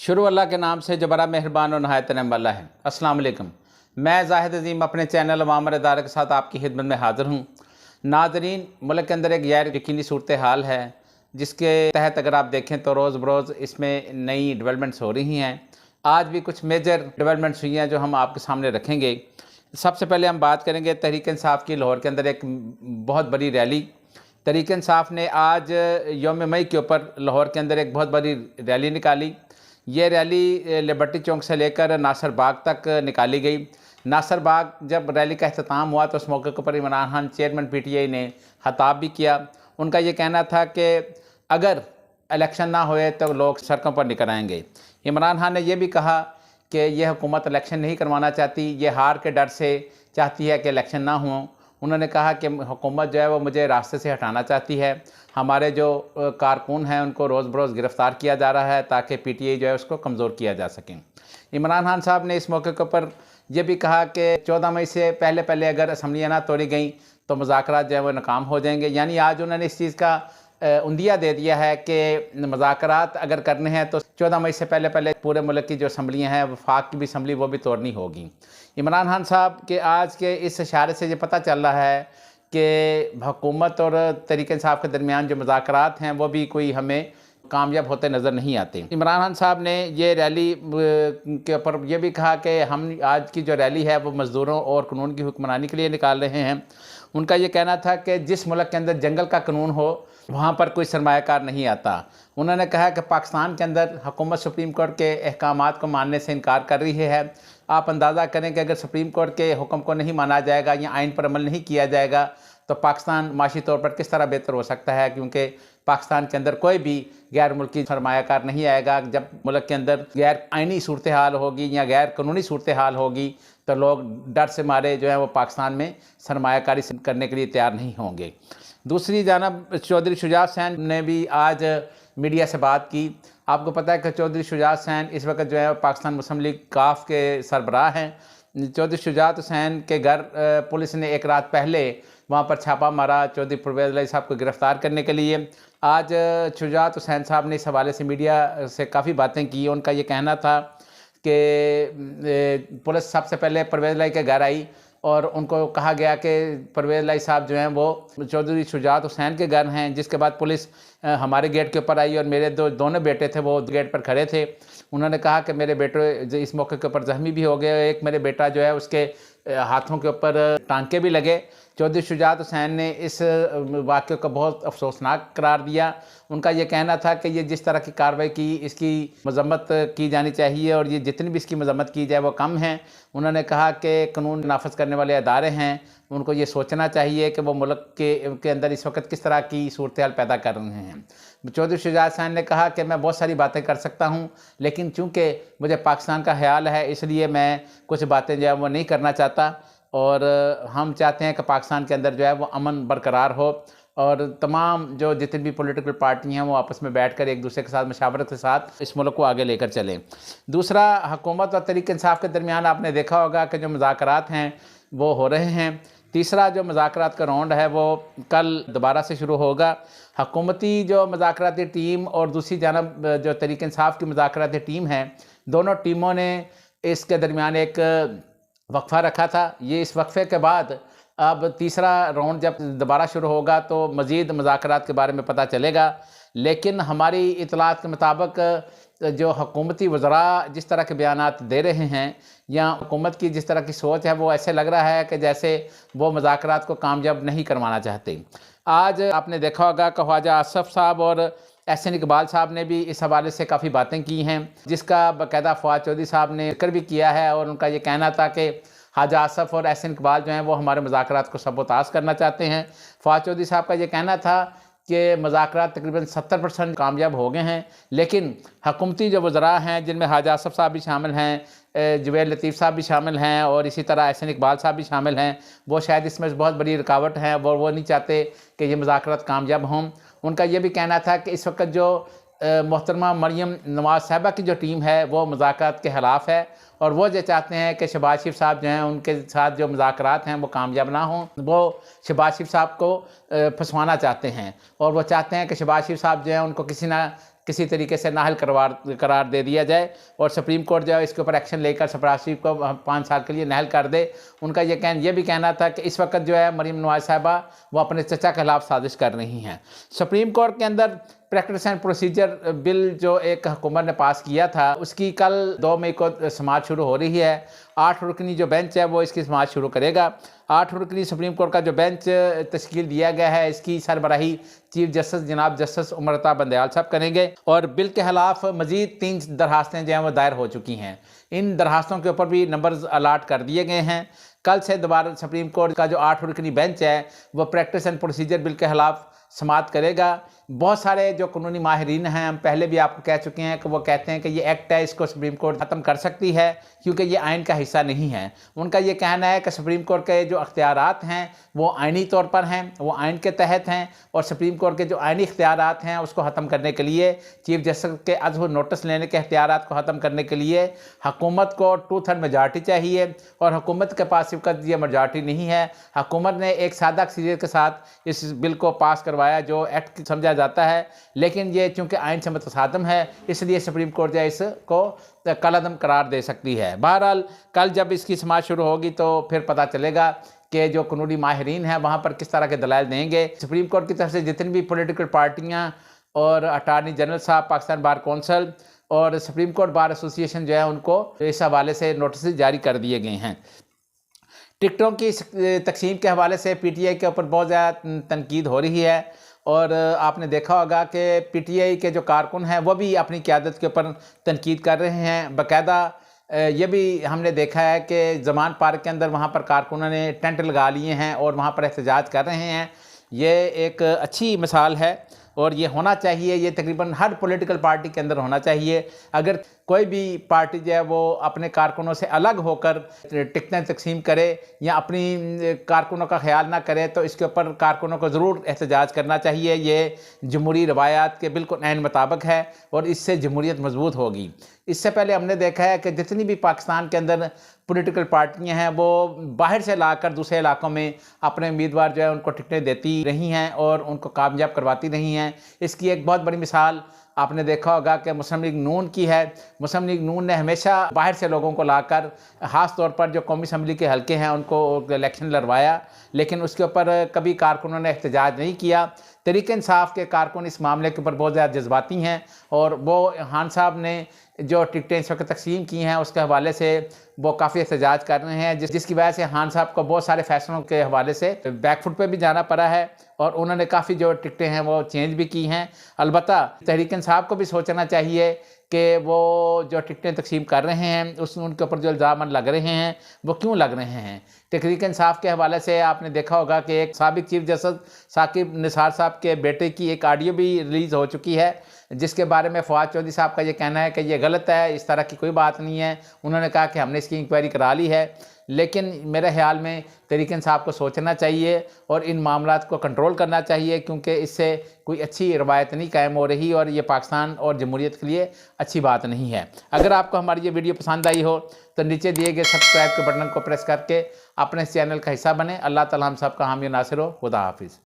शुरू अल्लाह के नाम से जो बड़ा मेहरबान और नहायत रहम वाला है। अस्सलाम वालेकुम। मैं जाहिद अजीम अपने चैनल अवामर इदारा के साथ आपकी खिदमत में हाज़िर हूँ। नाज़रीन, मुल्क के अंदर एक गैर यकीनी सूरत हाल है जिसके तहत अगर आप देखें तो रोज़ बरोज़ इसमें नई डेवलपमेंट्स हो रही हैं। आज भी कुछ मेजर डेवलपमेंट्स हुई हैं जो हम आपके सामने रखेंगे। सबसे पहले हम बात करेंगे तहरीक इंसाफ की। लाहौर के अंदर एक बहुत बड़ी रैली तहरीक इंसाफ ने आज यौम मई के ऊपर लाहौर के अंदर एक बहुत बड़ी रैली निकाली। ये रैली लिबर्टी चौक से लेकर नासिर बाग तक निकाली गई। नासिर बाग जब रैली का अख्ताम हुआ तो उस मौके के ऊपर इमरान खान चेयरमैन PTI ने खिताब भी किया। उनका ये कहना था कि अगर इलेक्शन ना होए तो लोग सड़कों पर निकल आएंगे। इमरान खान ने यह भी कहा कि यह हुकूमत इलेक्शन नहीं करवाना चाहती, ये हार के डर से चाहती है कि इलेक्शन ना हो। उन्होंने कहा कि हुकूमत जो है वो मुझे रास्ते से हटाना चाहती है। हमारे जो कारकुन हैं उनको रोज़ बरोज़ गिरफ़्तार किया जा रहा है ताकि PTI जो है उसको कमज़ोर किया जा सके। इमरान खान साहब ने इस मौके के ऊपर यह भी कहा कि 14 मई से पहले अगर असम्बलियाँ ना तोड़ी गई तो मुज़ाकरात जो है वो नाकाम हो जाएंगे। यानी आज उन्होंने इस चीज़ का उंदिया दे दिया है कि मुज़ाकरात अगर करने हैं तो 14 मई से पहले पूरे मुल्क की जो असम्बलियाँ हैं, वफाक की भी असम्बली वो भी तोड़नी होगी। इमरान खान साहब के आज के इस इशारे से ये पता चल रहा है कि हुकूमत और तहरीक इंसाफ के दरमियान जो मुज़ाकरात हैं वो भी कोई हमें कामयाब होते नज़र नहीं आते। इमरान खान साहब ने ये रैली के ऊपर यह भी कहा कि हम आज की जो रैली है वो मज़दूरों और कानून की हुक्मरानी के लिए निकाल रहे हैं। उनका ये कहना था कि जिस मुल्क के अंदर जंगल का कानून हो वहाँ पर कोई सरमायाकार नहीं आता। उन्होंने कहा कि पाकिस्तान के अंदर हुकूमत सुप्रीम कोर्ट के अहकामात को मानने से इनकार कर रही है। आप अंदाज़ा करें कि अगर सुप्रीम कोर्ट के हुक्म को नहीं माना जाएगा या आइन पर अमल नहीं किया जाएगा तो पाकिस्तान माशी तौर पर किस तरह बेहतर हो सकता है, क्योंकि पाकिस्तान के अंदर कोई भी गैर मुल्की सरमायाकार नहीं आएगा। जब मुल्क के अंदर गैर आइनी सूरत हाल होगी या गैर कानूनी सूरत हाल होगी तो लोग डर से मारे जो है वो पाकिस्तान में सरमायाकारी करने के लिए तैयार नहीं होंगे। दूसरी जानब चौधरी शुजात हुसैन ने भी आज मीडिया से बात की। आपको पता है कि चौधरी शुजात हुसैन इस वक्त जो है पाकिस्तान मुस्लिम लीग काफ के सरबराह हैं। चौधरी शुजात हुसैन के घर पुलिस ने एक रात पहले वहाँ पर छापा मारा चौधरी परवेज़ इलाही साहब को गिरफ़्तार करने के लिए। आज शुजात हुसैन साहब ने इस हवाले से मीडिया से काफ़ी बातें की। उनका ये कहना था कि पुलिस सबसे पहले परवेज़ इलाही के घर आई और उनको कहा गया कि परवेज़ इलाही साहब जो हैं वो चौधरी शुजात हुसैन के घर हैं। जिसके बाद पुलिस हमारे गेट के ऊपर आई और मेरे दोनों बेटे थे वो गेट पर खड़े थे। उन्होंने कहा कि मेरे बेटे इस मौके के ऊपर ज़ख्मी भी हो गए, एक मेरे बेटा जो है उसके हाथों के ऊपर टांके भी लगे। चौधरी शुजात हुसैन ने इस वाक़े को बहुत अफसोसनाक करार दिया। उनका ये कहना था कि ये जिस तरह की कार्रवाई की इसकी मज़म्मत की जानी चाहिए और ये जितनी भी इसकी मज़म्मत की जाए वो कम है। उन्होंने कहा कि कानून नाफिज करने वाले अदारे हैं, उनको ये सोचना चाहिए कि वो मुल्क के अंदर इस वक्त किस तरह की सूरत हाल पैदा कर रहे हैं। चौधरी शुजात हुसैन ने कहा कि मैं बहुत सारी बातें कर सकता हूँ लेकिन चूँकि मुझे पाकिस्तान का ख्याल है इसलिए मैं कुछ बातें जो है वो नहीं करना चाहता और हम चाहते हैं कि पाकिस्तान के अंदर जो है वो अमन बरकरार हो और तमाम जो जितनी भी पॉलिटिकल पार्टी हैं वो आपस में बैठकर एक दूसरे के साथ मशावरत के साथ इस मुल्क को आगे लेकर चलें। दूसरा, हुकूमत और तहरीक इंसाफ के दरमियान आपने देखा होगा कि जो मुज़ाकरात हैं वो हो रहे हैं। तीसरा जो मुज़ाकरात का राउंड है वो कल दोबारा से शुरू होगा। हुकूमती जो मुज़ाकराती टीम और दूसरी जानब जो तहरीक इंसाफ की मुज़ाकराती टीम है, दोनों टीमों ने इसके दरमियान एक वक्फ़ा रखा था। ये इस वक्फ़े के बाद अब तीसरा राउंड जब दोबारा शुरू होगा तो मज़ीद मुज़ाकरात के बारे में पता चलेगा। लेकिन हमारी इतलात के मुताबिक जो हुकूमती वज़रा जिस तरह के बयानात दे रहे हैं या हुकूमत की जिस तरह की सोच है वो ऐसे लग रहा है कि जैसे वो मुज़ाकरात को कामयाब नहीं करवाना चाहते। आज आपने देखा होगा कि ख्वाजा आसफ़ साहब और एहसन इकबाल साहब ने भी इस हवाले से काफ़ी बातें की हैं, जिसका बाकायदा फवाद चौधरी साहब ने जिक्र भी किया है और उनका ये कहना था कि ख्वाजा आसफ़ और एहसन इकबाल जो हैं वो हमारे मुज़ाकरात को सबोताश करना चाहते हैं। फवाद चौधरी साहब का ये कहना था कि मुज़ाकरात तकरीबन 70% कामयाब हो गए हैं, लेकिन हुकूमती जो वज़रा हैं जिनमें ख्वाजा आसफ़ साहब भी शामिल हैं, जुबैर लतीफ़ साहब भी शामिल हैं और इसी तरह एहसन इकबाल साहब भी शामिल हैं, वो शायद इसमें बहुत बड़ी रुकावट है। वो नहीं चाहते कि ये मुज़ाकरात कामयाब हों। उनका ये भी कहना था कि इस वक्त जो मोहतरमा मरियम नवाज़ साहिबा की जो टीम है वो मुज़ाकरात के ख़िलाफ़ है और वो ये चाहते हैं कि शहबाज शरीफ साहब जो हैं उनके साथ जो मुज़ाकरात हैं वो कामयाब ना हों। वो शहबाज शरीफ साहब को फंसवाना चाहते हैं और वो चाहते हैं कि शहबाज शरीफ साहब जो हैं उनको किसी ना किसी तरीके से नाअहल करार दे दिया जाए और सुप्रीम कोर्ट जो है इसके ऊपर एक्शन लेकर शहबाज शरीफ को 5 साल के लिए नाअहल कर दे। उनका ये भी कहना था कि इस वक्त जो है मरीम नवाज साहिबा वो अपने चचा के खिलाफ साजिश कर रही हैं। सुप्रीम कोर्ट के अंदर प्रैक्टिस एंड प्रोसीजर बिल जो एक हुकूमत ने पास किया था उसकी कल 2 मई को समाअत शुरू हो रही है। 8 रुकनी जो बेंच है वो इसकी समाअत शुरू करेगा। 8 रुकनी सुप्रीम कोर्ट का जो बेंच तश्कील दिया गया है इसकी सरबराही चीफ जस्टिस जनाब जस्टिस उमर अता बंदयाल साहब करेंगे और बिल के खिलाफ मजीद 3 दरखास्तें जो हैं वो दायर हो चुकी हैं। इन दरखास्तों के ऊपर भी नंबर्स अलाट कर दिए गए हैं। कल से दोबारा सुप्रीम कोर्ट का जो 8 रुकनी बेंच है वो प्रैक्टिस एंड प्रोसीजर बिल के खिलाफ समाअत करेगा। बहुत सारे जो कानूनी माहिरीन हैं, हम पहले भी आपको कह चुके हैं कि वो कहते हैं कि ये एक्ट है इसको सुप्रीम कोर्ट ख़त्म कर सकती है क्योंकि ये आइन का हिस्सा नहीं है। उनका ये कहना है कि सुप्रीम कोर्ट के जो अख्तियारात हैं वो आइनी तौर पर हैं, वो आइन के तहत हैं और सुप्रीम कोर्ट के जो आइनी इख्तियारात हैं उसको ख़त्म करने के लिए, चीफ जस्टिस के अज़्व नोटिस लेने के इख्तियारात को ख़त्म करने के लिए हुकूमत को 2/3 मेजॉरिटी चाहिए और हुकूमत के पास सिर्फ ये मेजॉरिटी नहीं है। हुकूमत ने एक सादा अक्सरियत के साथ इस बिल को पास करवाया जो एक्ट समझा जाता है, लेकिन ये चूँकि आइन से मुतसादम है इसलिए सुप्रीम कोर्ट जो है इसको कलअदम करार दे सकती है। बहरहाल कल जब इसकी समाअत शुरू होगी तो फिर पता चलेगा कि जो कानूनी माहिरीन हैं वहाँ पर किस तरह के दलाइल देंगे। सुप्रीम कोर्ट की तरफ से जितनी भी पॉलिटिकल पार्टियाँ और अटार्नी जनरल साहब, पाकिस्तान बार कौंसल और सुप्रीम कोर्ट बार एसोसिएशन जो है उनको इस हवाले से नोटिस जारी कर दिए गए हैं। टिकटों की तकसीम के हवाले से PTI के ऊपर बहुत ज़्यादा तनकीद हो रही है और आपने देखा होगा कि PTI के जो कारकुन हैं वो भी अपनी क़यादत के ऊपर तनकीद कर रहे हैं। बाकायदा ये भी हमने देखा है कि ज़मान पार्क के अंदर वहाँ पर कारकुनों ने टेंट लगा लिए हैं और वहाँ पर एहतजाज कर रहे हैं। ये एक अच्छी मिसाल है और ये होना चाहिए, ये तकरीबन हर पॉलिटिकल पार्टी के अंदर होना चाहिए। अगर कोई भी पार्टी जो है वो अपने कारकुनों से अलग होकर टिकटें तकसीम करे या अपनी कारकुनों का ख्याल ना करे तो इसके ऊपर कारकुनों को ज़रूर एहतजाज करना चाहिए। ये जमहूरी रवायात के बिल्कुल ऐन मुताबिक है और इससे जमहूरियत मजबूत होगी। इससे पहले हमने देखा है कि जितनी भी पाकिस्तान के अंदर पॉलिटिकल पार्टियां हैं वो बाहर से लाकर दूसरे इलाकों में अपने उम्मीदवार जो है उनको टिकटें देती रही हैं और उनको कामयाब करवाती रही हैं। इसकी एक बहुत बड़ी मिसाल आपने देखा होगा कि मुस्लिम लीग नून की है। मुस्लिम लीग नून ने हमेशा बाहर से लोगों को लाकर ख़ास तौर पर जो कौमी असम्बली के हल्के हैं उनको इलेक्शन लड़वाया, लेकिन उसके ऊपर कभी कारकुनों ने एहतजाज नहीं किया। तहरीक इंसाफ के कारकुन इस मामले के ऊपर बहुत ज़्यादा जज्बाती हैं और वो खान साहब ने जो टिकटें इस वक्त तकसीम की हैं उसके हवाले से वो काफ़ी एहतजाज कर रहे हैं, जिसकी वजह से खान साहब को बहुत सारे फैसलों के हवाले से बैकफुट पे भी जाना पड़ा है और उन्होंने काफ़ी जो टिकटें हैं वो चेंज भी की हैं। अलबत्ता तहरीक इंसाफ को भी सोचना चाहिए कि वो जो टिकटें तकसीम कर रहे हैं उनके ऊपर जो इल्ज़ाम लग रहे हैं वो क्यों लग रहे हैं। तहरीक इंसाफ के हवाले से आपने देखा होगा कि एक साबिक चीफ जस्टिस साकिब निसार साहब के बेटे की एक ऑडियो भी रिलीज़ हो चुकी है जिसके बारे में फवाद चौधरी साहब का ये कहना है कि ये गलत है, इस तरह की कोई बात नहीं है। उन्होंने कहा कि हमने इसकी इंक्वायरी करा ली है, लेकिन मेरे ख्याल में तहरीक इंसाफ को सोचना चाहिए और इन मामलात को कंट्रोल करना चाहिए क्योंकि इससे कोई अच्छी रवायत नहीं कायम हो रही और ये पाकिस्तान और जमहूरियत के लिए अच्छी बात नहीं है। अगर आपको हमारी ये वीडियो पसंद आई हो तो नीचे दिए गए सब्सक्राइब के बटन को प्रेस करके अपने इस चैनल का हिस्सा बने। अल्लाह ताला हम सब का हामी नासिर हो। खुदा हाफिज़।